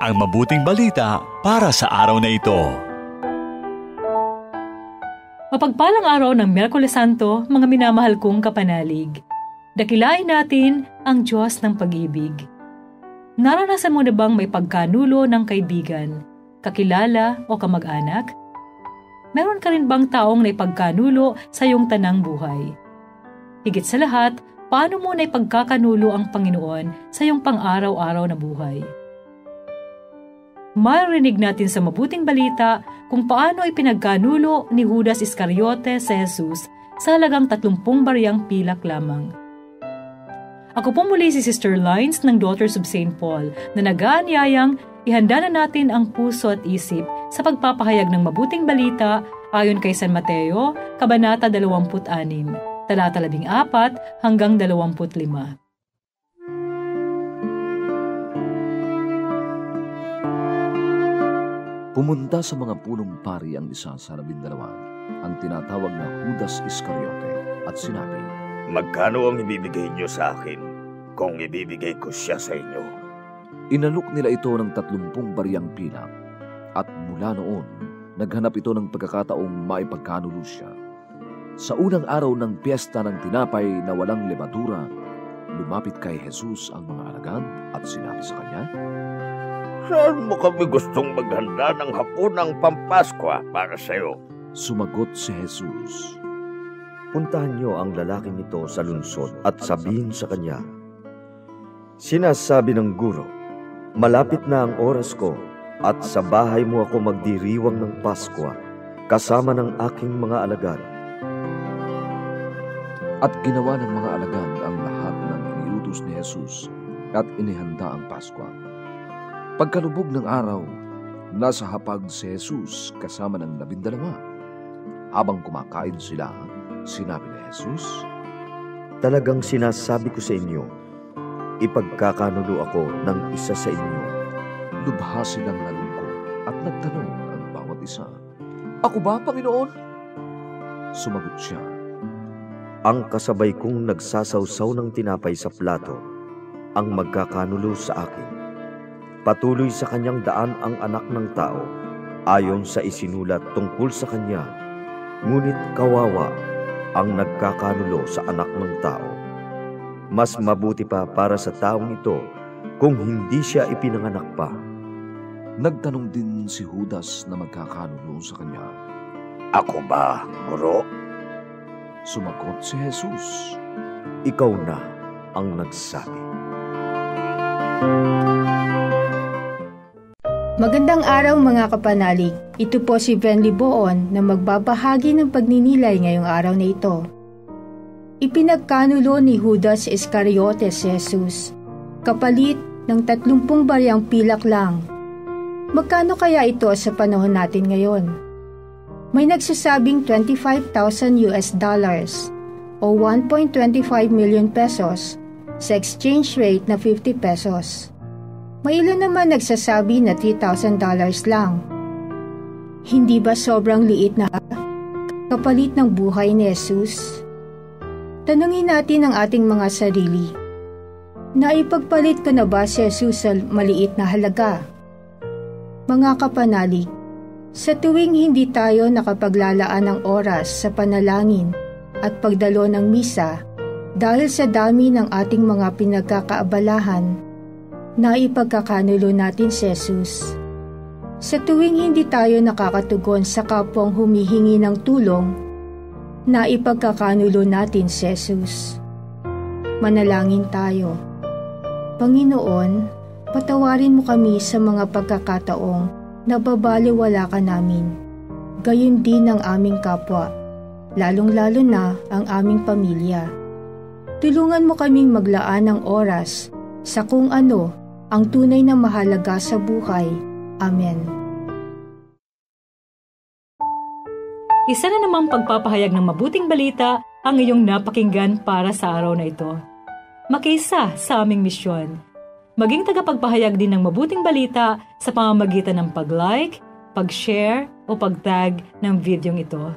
ang mabuting balita para sa araw na ito. Mapagpalang araw ng Miyerkules Santo, mga minamahal kong kapanalig. Dakilain natin ang Diyos ng pag-ibig. Naranasan mo na bang may pagkanulo ng kaibigan, kakilala o kamag-anak? Meron ka rin bang taong naipagkanulo sa iyong tanang buhay? Higit sa lahat, paano mo naipagkakanulo ang Panginoon sa iyong pang-araw-araw na buhay? Maririnig natin sa mabuting balita kung paano ipinagkanulo ni Judas Iscariote sa Jesus sa halagang 30 baryang pilak lamang. Ako po muli si Sister Lines ng Daughters of St. Paul na nag-aanyayang ihanda na natin ang puso at isip sa pagpapahayag ng mabuting balita ayon kay San Mateo, Kabanata 26, talata 14 hanggang 25. Pumunta sa mga punong pari ang isa sa 12, ang tinatawag na Judas Iscariote, at sinabi, "Magkano ang ibibigay niyo sa akin kung ibibigay ko siya sa inyo?" Inalok nila ito ng 30 baryang pilak, at mula noon, naghanap ito ng pagkakataong maipagkanulo siya. Sa unang araw ng piyesta ng tinapay na walang lebadura, lumapit kay Jesus ang mga alagad at sinabi sa kanya, "Saan mo kami gustong maghanda ng hapunang Pampaskwa para sa iyo?" Sumagot si Jesus, "Puntahan niyo ang lalaking ito sa lungsod at sabihin sa kanya, sinasabi ng guro, malapit na ang oras ko at sa bahay mo ako magdiriwang ng Paskwa kasama ng aking mga alagad." At ginawa ng mga alagad ang lahat ng iniutos ni Jesus at inihanda ang Paskwa. Pagkalubog ng araw, nasa hapag si Jesus kasama ng 12. Habang kumakain sila, sinabi ni Jesus, "Talagang sinasabi ko sa inyo, ipagkakanulo ako ng isa sa inyo." Lubha silang nalungkot at nagtanong ang bawat isa, "Ako ba, Panginoon?" Sumagot siya, "Ang kasabay kong nagsasawsaw ng tinapay sa plato ang magkakanulo sa akin. Patuloy sa kanyang daan ang anak ng tao, ayon sa isinulat tungkol sa kanya. Ngunit kawawa ang nagkakanulo sa anak ng tao. Mas mabuti pa para sa taong ito kung hindi siya ipinanganak pa." Nagtanong din si Judas na magkakanulo sa kanya, "Ako ba, Guro?" Sumagot si Jesus, "Ikaw na ang nagsabi." Magandang araw mga kapanalig. Ito po si Venly Boon na magbabahagi ng pagninilay ngayong araw na ito. Ipinagkanulo ni Judas Iscariote si Jesus, kapalit ng 30 baryang pilak lang. Magkano kaya ito sa panahon natin ngayon? May nagsasabing $25,000 o 1.25 million pesos sa exchange rate na 50 pesos. May ilan naman nagsasabi na $3,000 lang. Hindi ba sobrang liit na kapalit ng buhay ni Jesus? Tanungin natin ang ating mga sarili. Naipagpalit ko na ba si Jesus sa maliit na halaga? Mga kapanalig, sa tuwing hindi tayo nakapaglalaan ng oras sa panalangin at pagdalo ng misa dahil sa dami ng ating mga pinagkakaabalahan, naipagkakanulo natin si Jesus. Sa tuwing hindi tayo nakakatugon sa kapwang humihingi ng tulong, naipagkakanulo natin si Jesus. Manalangin tayo. Panginoon, patawarin mo kami sa mga pagkakataong nababaliwala ka namin. Gayon din ang aming kapwa, lalong-lalo na ang aming pamilya. Tulungan mo kaming maglaan ng oras sa kung ano ang tunay na mahalaga sa buhay. Amen. Isa na namang pagpapahayag ng mabuting balita ang iyong napakinggan para sa araw na ito. Makiisa sa aming misyon. Maging tagapagpahayag din ng mabuting balita sa pamamagitan ng pag-like, pag-share o pag-tag ng videong ito.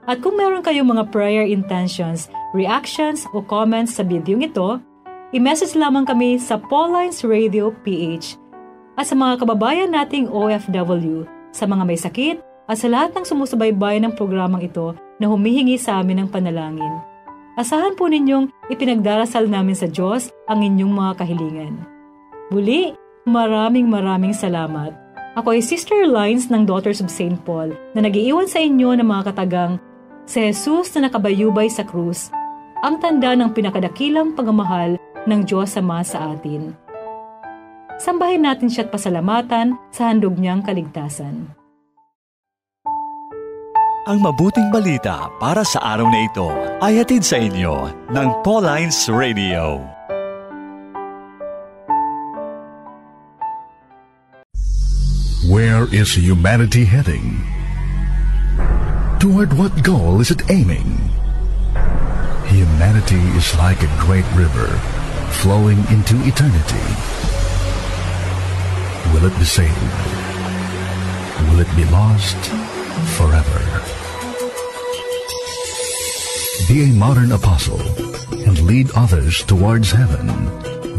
At kung meron kayong mga prayer intentions, reactions o comments sa videong ito, i-message lamang kami sa Paulines Radio PH. at sa mga kababayan nating OFW, sa mga may sakit, at sa lahat ng sumusubaybay ng programang ito na humihingi sa amin ng panalangin. Asahan po ninyong ipinagdarasal namin sa Diyos ang inyong mga kahilingan. Muli, maraming salamat. Ako ay Sister Lines ng Daughters of St. Paul na nag-iiwan sa inyo ng mga katagang si Jesus na nakabayubay sa krus, ang tanda ng pinakadakilang pagmamahal ng Diyos Ama sa atin. Sambahin natin siya at pasalamatan sa handog niyang kaligtasan. Ang mabuting balita para sa araw na ito ay hatid sa inyo ng Paulines Radio. Where is humanity heading? Toward what goal is it aiming? Humanity is like a great river flowing into eternity. Will it be saved? Will it be lost forever? Be a modern apostle and lead others towards heaven.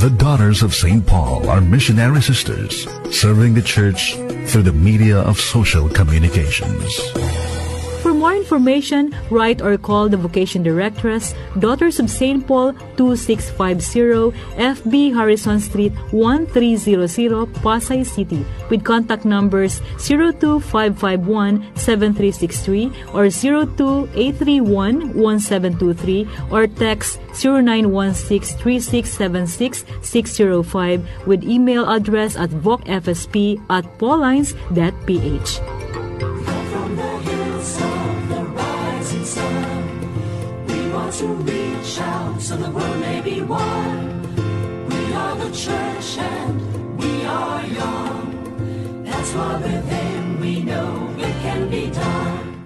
The Daughters of St. Paul are missionary sisters serving the church through the media of social communications. For more information, write or call the Vocation Directress, Daughters of St. Paul, 2650 FB Harrison Street, 1300, Pasay City, with contact numbers 02551-7363 or 02831-1723 or text 0916-3676-605 with email address at vocfsp@paulines.ph. To reach out so the world may be one. We are the church and we are young. That's why with Him we know it can be done.